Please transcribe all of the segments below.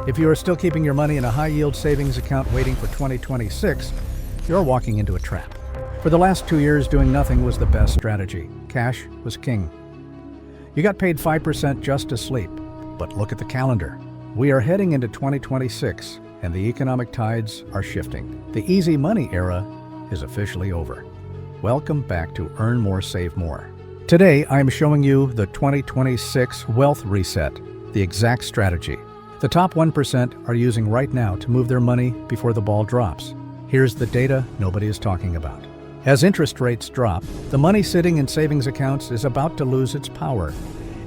If you are still keeping your money in a high-yield savings account waiting for 2026, you're walking into a trap. For the last 2 years, doing nothing was the best strategy. Cash was king. You got paid 5% just to sleep. But look at the calendar. We are heading into 2026, and the economic tides are shifting. The easy money era is officially over. Welcome back to Earn More, Save More. Today, I am showing you the 2026 Wealth Reset, the exact strategy the top 1% are using right now to move their money before the ball drops. Here's the data nobody is talking about. As interest rates drop, the money sitting in savings accounts is about to lose its power.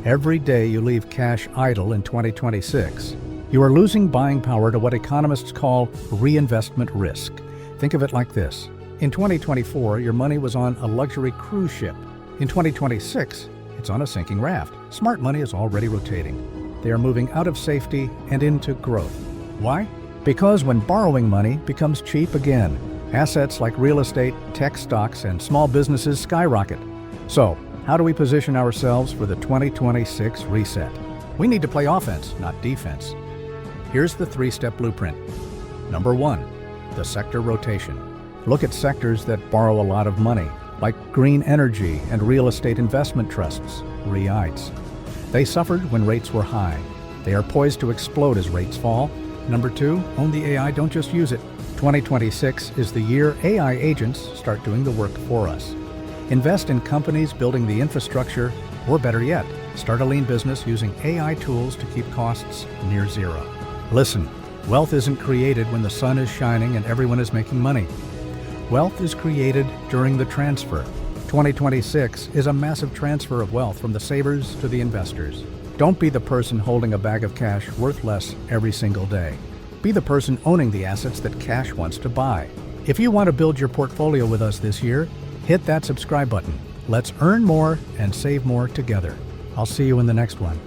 Every day you leave cash idle in 2026, you are losing buying power to what economists call reinvestment risk. Think of it like this. In 2024, your money was on a luxury cruise ship. In 2026, it's on a sinking raft. Smart money is already rotating. They are moving out of safety and into growth. Why? Because when borrowing money becomes cheap again, assets like real estate, tech stocks, and small businesses skyrocket. So, how do we position ourselves for the 2026 reset? We need to play offense, not defense. Here's the 3-step blueprint. Number 1, the sector rotation. Look at sectors that borrow a lot of money, like green energy and real estate investment trusts, REITs. They suffered when rates were high. They are poised to explode as rates fall. Number 2, own the AI, don't just use it. 2026 is the year AI agents start doing the work for us. Invest in companies building the infrastructure, or better yet, start a lean business using AI tools to keep costs near zero. Listen, wealth isn't created when the sun is shining and everyone is making money. Wealth is created during the transfer. 2026 is a massive transfer of wealth from the savers to the investors. Don't be the person holding a bag of cash worth less every single day. Be the person owning the assets that cash wants to buy. If you want to build your portfolio with us this year, hit that subscribe button. Let's earn more and save more together. I'll see you in the next one.